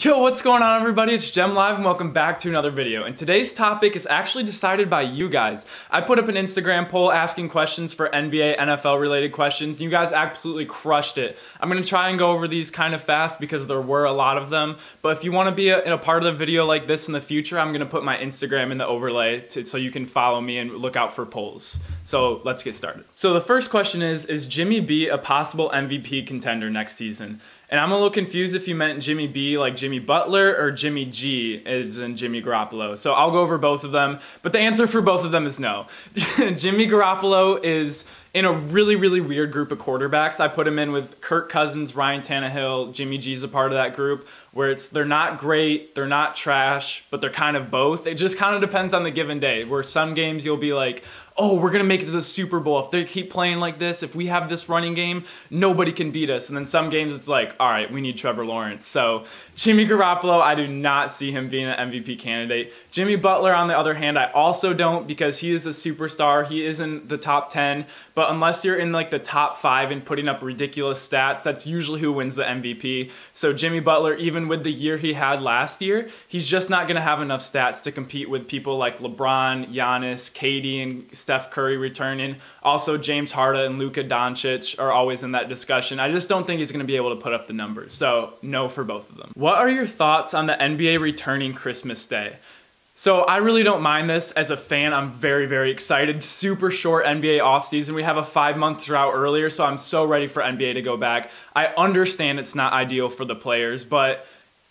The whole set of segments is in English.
Yo, what's going on everybody? It's JEMlive and welcome back to another video. And today's topic is actually decided by you guys. I put up an Instagram poll asking questions for NBA, NFL related questions. You guys absolutely crushed it. I'm going to try and go over these kind of fast because there were a lot of them. But if you want to be in a part of the video like this in the future, I'm going to put my Instagram in the overlay so you can follow me and look out for polls. So let's get started. So the first question is Jimmy B a possible MVP contender next season? And I'm a little confused if you meant Jimmy B like Jimmy Butler or Jimmy G as in Jimmy Garoppolo. So I'll go over both of them, but the answer for both of them is no. Jimmy Garoppolo is in a really weird group of quarterbacks. I put him in with Kirk Cousins, Ryan Tannehill, Jimmy G's a part of that group, where they're not great, they're not trash, but they're kind of both. It just kind of depends on the given day, where some games you'll be like, oh, we're going to make it to the Super Bowl. If they keep playing like this, if we have this running game, nobody can beat us. And then some games it's like, all right, we need Trevor Lawrence. So Jimmy Garoppolo, I do not see him being an MVP candidate. Jimmy Butler, on the other hand, I also don't, because he is a superstar. He is in the top 10, but unless you're in like the top 5 and putting up ridiculous stats, that's usually who wins the MVP. So Jimmy Butler, even with the year he had last year, he's just not going to have enough stats to compete with people like LeBron, Giannis, KD, and Steph Curry returning. Also, James Harden and Luka Doncic are always in that discussion. I just don't think he's going to be able to put up the numbers. So no for both of them. What are your thoughts on the NBA returning Christmas Day? So I really don't mind this. As a fan, I'm very excited. Super short NBA offseason. We have a 5-month drought earlier, so I'm so ready for NBA to go back. I understand it's not ideal for the players, but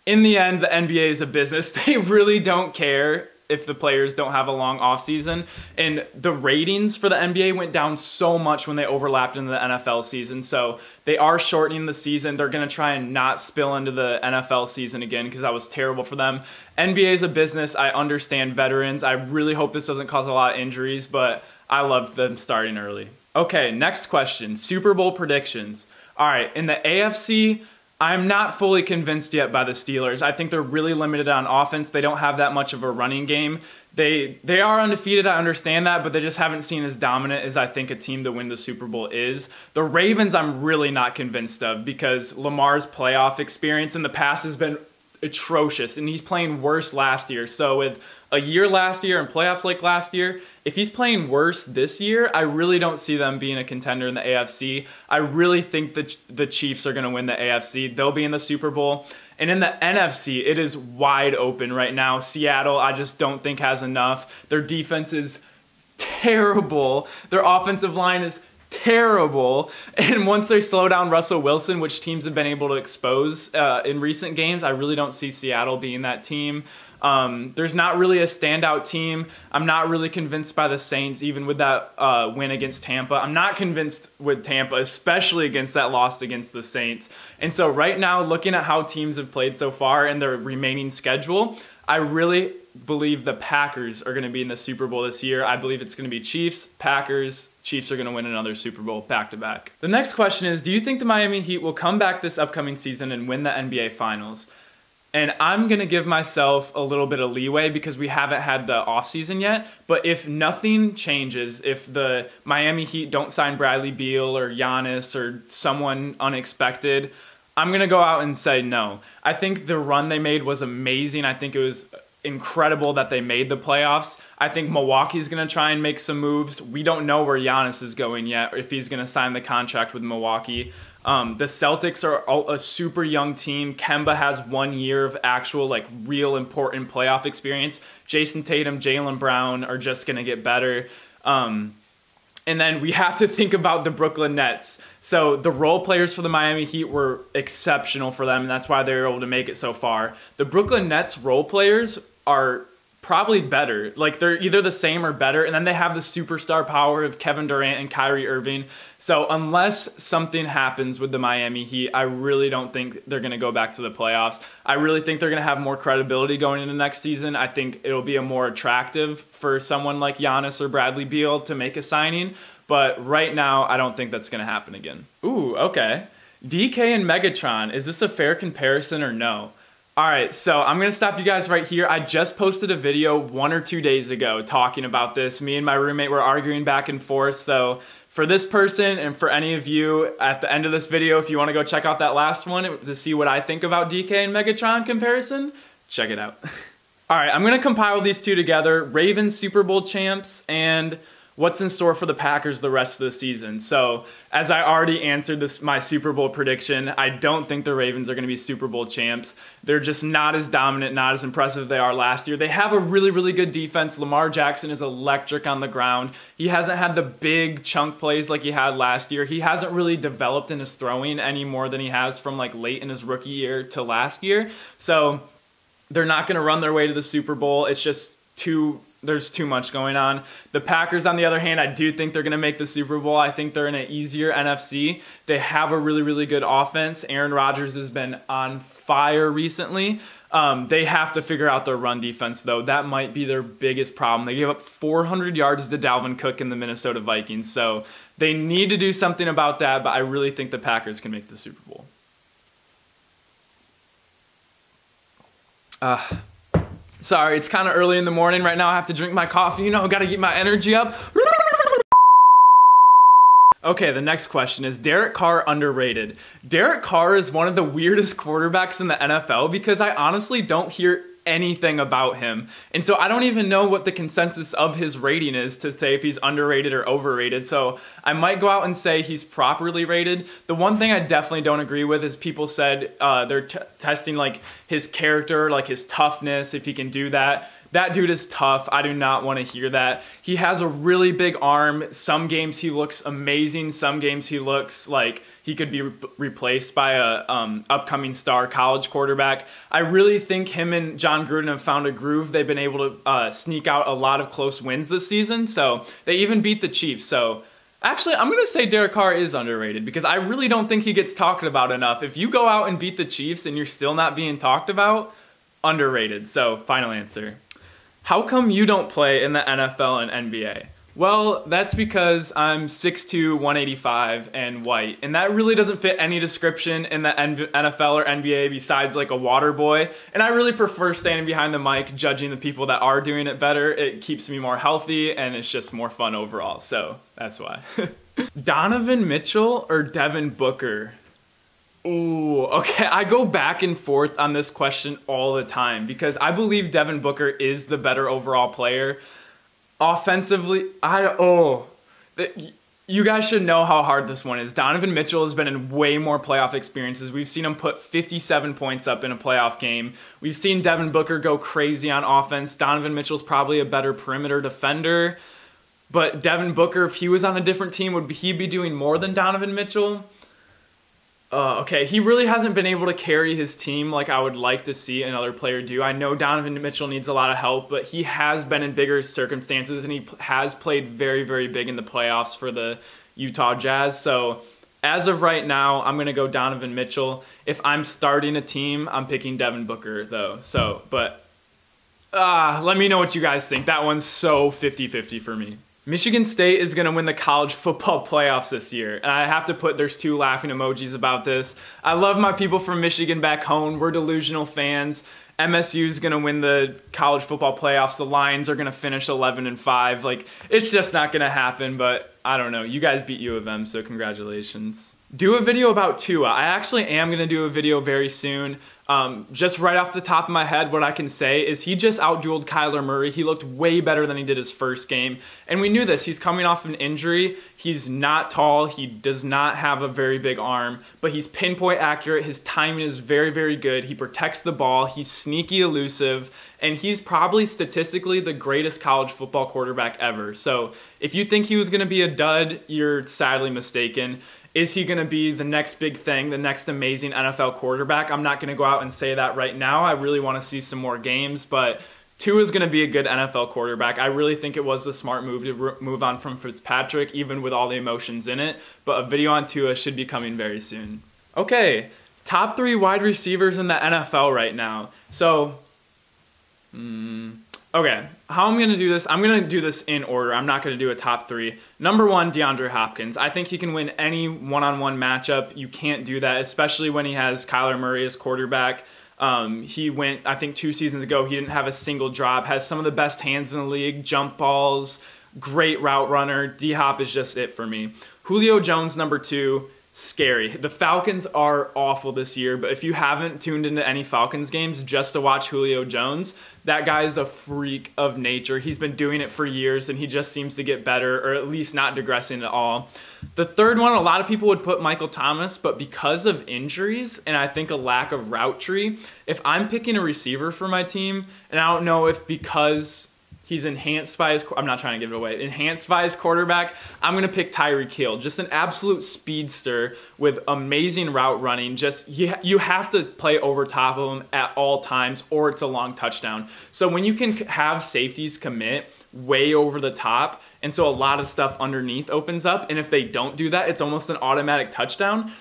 in the end, the NBA is a business. They really don't care if the players don't have a long offseason. And the ratings for the NBA went down so much when they overlapped into the NFL season. So they are shortening the season. They're going to try and not spill into the NFL season again because that was terrible for them. NBA is a business. I understand veterans. I really hope this doesn't cause a lot of injuries, but I love them starting early. Okay, next question. Super Bowl predictions. All right, in the AFC, I'm not fully convinced yet by the Steelers. I think they're really limited on offense. They don't have that much of a running game. They are undefeated, I understand that, but they just haven't seen as dominant as I think a team to win the Super Bowl is. The Ravens I'm really not convinced of because Lamar's playoff experience in the past has been atrocious, and he's playing worse last year. So with a year last year and playoffs like last year, if he's playing worse this year, I really don't see them being a contender in the AFC. I really think that the Chiefs are going to win the AFC. They'll be in the Super Bowl. And in the NFC, it is wide open right now. Seattle, I just don't think has enough. Their defense is terrible. Their offensive line is terrible, and once they slow down Russell Wilson, which teams have been able to expose in recent games, I really don't see Seattle being that team. There's not really a standout team. I'm not really convinced by the Saints, even with that win against Tampa. I'm not convinced with Tampa, especially against that loss against the Saints. And so right now, looking at how teams have played so far and their remaining schedule, I really believe the Packers are going to be in the Super Bowl this year. I believe it's going to be Chiefs, Packers. Chiefs are going to win another Super Bowl back-to-back. The next question is, do you think the Miami Heat will come back this upcoming season and win the NBA Finals? And I'm going to give myself a little bit of leeway because we haven't had the offseason yet. But if nothing changes, if the Miami Heat don't sign Bradley Beal or Giannis or someone unexpected, I'm going to go out and say no. I think the run they made was amazing. I think it was incredible that they made the playoffs. I think Milwaukee's going to try and make some moves. We don't know where Giannis is going yet, or if he's going to sign the contract with Milwaukee. The Celtics are a super young team. Kemba has 1 year of actual, like, real important playoff experience. Jason Tatum, Jaylen Brown are just going to get better. And then we have to think about the Brooklyn Nets. So the role players for the Miami Heat were exceptional for them, and that's why they were able to make it so far. The Brooklyn Nets role players are probably better. Like, they're either the same or better, and then they have the superstar power of Kevin Durant and Kyrie Irving. So unless something happens with the Miami Heat, I really don't think they're going to go back to the playoffs. I really think they're going to have more credibility going into next season. I think it'll be a more attractive for someone like Giannis or Bradley Beal to make a signing, but right now I don't think that's going to happen again. Ooh, okay. DK and Megatron, is this a fair comparison or no? Alright, so I'm going to stop you guys right here. I just posted a video 1 or 2 days ago talking about this. Me and my roommate were arguing back and forth, so for this person and for any of you at the end of this video, if you want to go check out that last one to see what I think about DK and Megatron comparison, check it out. All right, I'm gonna compile these two together, Ravens Super Bowl champs and what's in store for the Packers the rest of the season. So as I already answered my Super Bowl prediction, I don't think the Ravens are gonna be Super Bowl champs. They're just not as dominant, not as impressive as they are last year. They have a really, really good defense. Lamar Jackson is electric on the ground. He hasn't had the big chunk plays like he had last year. He hasn't really developed in his throwing any more than he has from like late in his rookie year to last year. So they're not gonna run their way to the Super Bowl. It's just there's too much going on. The Packers, on the other hand, I do think they're going to make the Super Bowl. I think they're in an easier NFC. They have a really, really good offense. Aaron Rodgers has been on fire recently. They have to figure out their run defense, though. That might be their biggest problem. They gave up 400 yards to Dalvin Cook in the Minnesota Vikings, so they need to do something about that, but I really think the Packers can make the Super Bowl. Sorry, it's kind of early in the morning right now. I have to drink my coffee, you know, got to get my energy up. Okay, the next question is Derek Carr underrated? Derek Carr is one of the weirdest quarterbacks in the NFL because I honestly don't hear anything about him. And so I don't even know what the consensus of his rating is to say if he's underrated or overrated. So I might go out and say he's properly rated. The one thing I definitely don't agree with is people said they're testing like his character, like his toughness, if he can do that. That dude is tough. I do not want to hear that. He has a really big arm. Some games he looks amazing. Some games he looks like he could be replaced by a upcoming star college quarterback. I really think him and John Gruden have found a groove. They've been able to sneak out a lot of close wins this season. So they even beat the Chiefs. So actually, I'm going to say Derek Carr is underrated because I really don't think he gets talked about enough. If you go out and beat the Chiefs and you're still not being talked about, underrated. So final answer. How come you don't play in the NFL and NBA? Well, that's because I'm 6'2", 185, and white. And that really doesn't fit any description in the NFL or NBA besides like a water boy. And I really prefer standing behind the mic, judging the people that are doing it better. It keeps me more healthy, and it's just more fun overall. So that's why. Donovan Mitchell or Devin Booker? Ooh, okay, I go back and forth on this question all the time because I believe Devin Booker is the better overall player. Offensively, you guys should know how hard this one is. Donovan Mitchell has been in way more playoff experiences. We've seen him put 57 points up in a playoff game. We've seen Devin Booker go crazy on offense. Donovan Mitchell's probably a better perimeter defender. But Devin Booker, if he was on a different team, would he be doing more than Donovan Mitchell? Okay, he really hasn't been able to carry his team like I would like to see another player do. I know Donovan Mitchell needs a lot of help, but he has been in bigger circumstances, and he has played very, very big in the playoffs for the Utah Jazz. So as of right now, I'm going to go Donovan Mitchell. If I'm starting a team, I'm picking Devin Booker, though. So, but let me know what you guys think. That one's so 50-50 for me. Michigan State is going to win the college football playoffs this year. And I have to put, there's 2 laughing emojis about this. I love my people from Michigan back home. We're delusional fans. MSU is going to win the college football playoffs. The Lions are going to finish 11-5. Like, it's just not going to happen, but I don't know. You guys beat U of M, so congratulations. Do a video about Tua. I actually am going to do a video very soon. Just right off the top of my head, what I can say is he just outdueled Kyler Murray. He looked way better than he did his first game. And we knew this. He's coming off an injury. He's not tall. He does not have a very big arm, but he's pinpoint accurate. His timing is very, very good. He protects the ball. He's sneaky elusive. And he's probably statistically the greatest college football quarterback ever. So if you think he was going to be a dud, you're sadly mistaken. Is he going to be the next big thing, the next amazing NFL quarterback? I'm not going to go out and say that right now. I really want to see some more games, but Tua is going to be a good NFL quarterback. I really think it was the smart move to move on from Fitzpatrick, even with all the emotions in it. But a video on Tua should be coming very soon. Okay, top 3 wide receivers in the NFL right now. So, okay, how I'm going to do this, I'm going to do this in order. I'm not going to do a top 3. Number 1, DeAndre Hopkins. I think he can win any one-on-one matchup. You can't do that, especially when he has Kyler Murray as quarterback. He went, I think 2 seasons ago, he didn't have a single drop, has some of the best hands in the league, jump balls, great route runner. D-Hop is just it for me. Julio Jones, number 2. Scary. The Falcons are awful this year, but if you haven't tuned into any Falcons games just to watch Julio Jones, that guy is a freak of nature. He's been doing it for years, and he just seems to get better, or at least not digressing at all. The third one, a lot of people would put Michael Thomas, but because of injuries and I think a lack of route tree, if I'm picking a receiver for my team, and I don't know if because he's enhanced by his, I'm not trying to give it away, enhanced by his quarterback, I'm going to pick Tyreek Hill. Just an absolute speedster with amazing route running. Just, you have to play over top of him at all times or it's a long touchdown. So when you can have safeties commit way over the top, and so a lot of stuff underneath opens up, and if they don't do that, it's almost an automatic touchdown.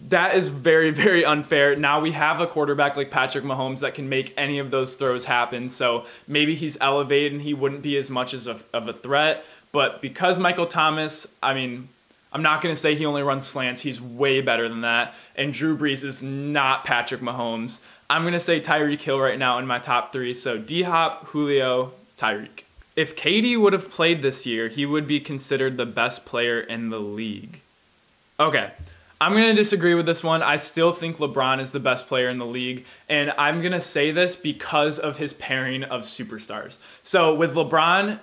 That is very, very unfair. Now we have a quarterback like Patrick Mahomes that can make any of those throws happen. So maybe he's elevated and he wouldn't be as much as of a threat. But because Michael Thomas, I mean, I'm not going to say he only runs slants. He's way better than that. And Drew Brees is not Patrick Mahomes. I'm going to say Tyreek Hill right now in my top 3. So D-Hop, Julio, Tyreek. If KD would have played this year, he would be considered the best player in the league. Okay. I'm going to disagree with this one. I still think LeBron is the best player in the league, and I'm going to say this because of his pairing of superstars. So with LeBron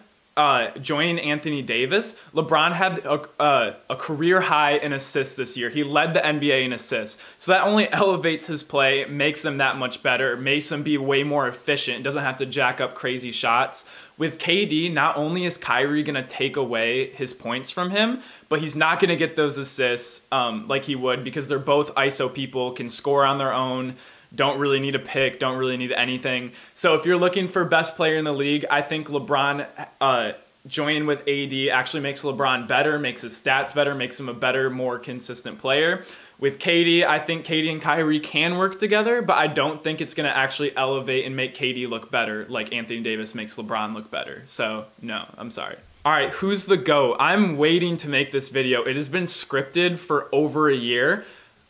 joining Anthony Davis, LeBron had a career high in assists this year. He led the NBA in assists. So that only elevates his play, makes him that much better, makes him be way more efficient, doesn't have to jack up crazy shots. With KD, not only is Kyrie going to take away his points from him, but he's not going to get those assists like he would because they're both ISO people, can score on their own, don't really need a pick, don't really need anything. So if you're looking for best player in the league, I think LeBron joining with AD actually makes LeBron better, makes his stats better, makes him a better, more consistent player. With KD, I think KD and Kyrie can work together, but I don't think it's going to actually elevate and make KD look better like Anthony Davis makes LeBron look better. So, no, I'm sorry. All right, who's the GOAT? I'm waiting to make this video. It has been scripted for over a year.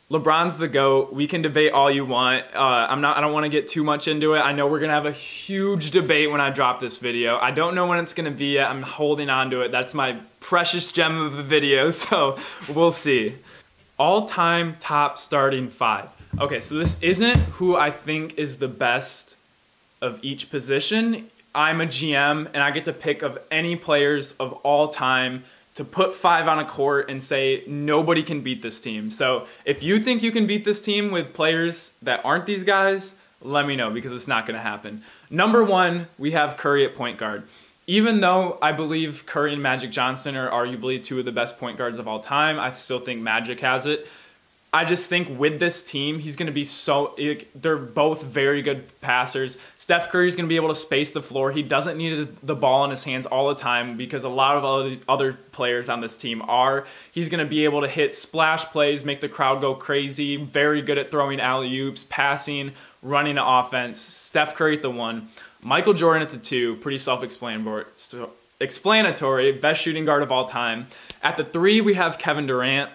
LeBron's the GOAT. We can debate all you want. I don't want to get too much into it. I know we're going to have a huge debate when I drop this video. I don't know when it's going to be yet. I'm holding on to it. That's my precious gem of a video, so we'll see. All-time top starting 5. Okay, so this isn't who I think is the best of each position. I'm a GM, and I get to pick of any players of all time to put 5 on a court and say nobody can beat this team. So if you think you can beat this team with players that aren't these guys, let me know because it's not going to happen. Number 1, we have Curry at point guard. Even though I believe Curry and Magic Johnson are arguably 2 of the best point guards of all time, I still think Magic has it. I just think with this team, he's going to be they're both very good passers. Steph Curry's going to be able to space the floor. He doesn't need the ball in his hands all the time because a lot of other players on this team are. He's going to be able to hit splash plays, make the crowd go crazy, very good at throwing alley-oops, passing, running the offense. Steph Curry at the 1. Michael Jordan at the 2, pretty self-explanatory, best shooting guard of all time. At the 3, we have Kevin Durant.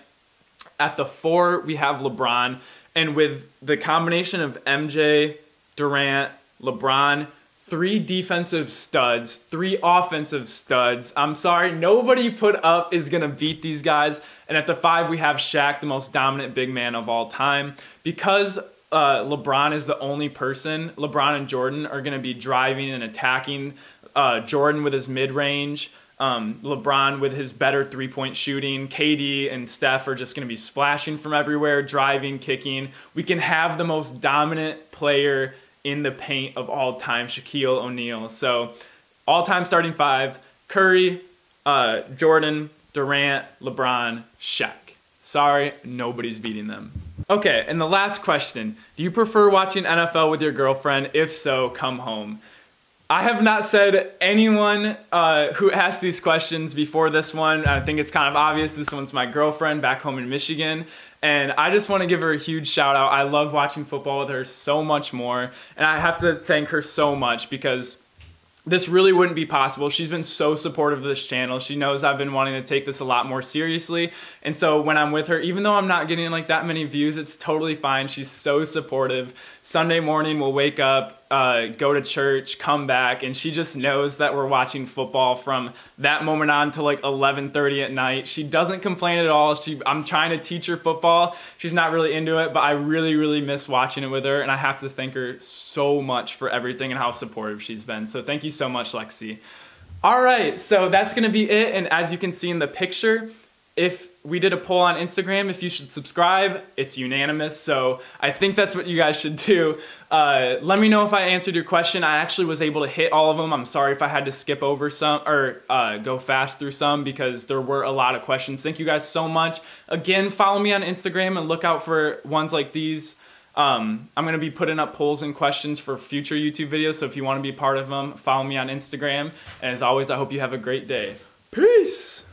At the 4, we have LeBron. And with the combination of MJ, Durant, LeBron, 3 defensive studs, 3 offensive studs. I'm sorry, nobody put up is going to beat these guys. And at the 5, we have Shaq, the most dominant big man of all time. Because LeBron is the only person, LeBron and Jordan are going to be driving and attacking. Jordan with his mid-range, LeBron with his better three-point shooting, KD and Steph are just going to be splashing from everywhere, driving, kicking. We can have the most dominant player in the paint of all time, Shaquille O'Neal. So all-time starting 5, Curry, Jordan, Durant, LeBron, Shaq. Sorry, nobody's beating them. Okay, and the last question. Do you prefer watching NFL with your girlfriend? If so, come home. I have not said anyone who asked these questions before this one. I think it's kind of obvious. This one's my girlfriend back home in Michigan. And I just want to give her a huge shout out. I love watching football with her so much more. And I have to thank her so much because this really wouldn't be possible. She's been so supportive of this channel. She knows I've been wanting to take this a lot more seriously. And so when I'm with her, even though I'm not getting like that many views, it's totally fine. She's so supportive. Sunday morning, we'll wake up, go to church, come back, and she just knows that we're watching football from that moment on to like 11:30 at night. She doesn't complain at all. I'm trying to teach her football. She's not really into it, but I really miss watching it with her, and I have to thank her so much for everything and how supportive she's been. So thank you so much, Lexi. All right, so that's gonna be it, and as you can see in the picture, if we did a poll on Instagram if you should subscribe, it's unanimous, so I think that's what you guys should do. Let me know if I answered your question. I actually was able to hit all of them. I'm sorry if I had to skip over some or go fast through some because there were a lot of questions. Thank you guys so much. Again, follow me on Instagram and look out for ones like these. I'm going to be putting up polls and questions for future YouTube videos, so if you want to be part of them, follow me on Instagram. And as always, I hope you have a great day. Peace!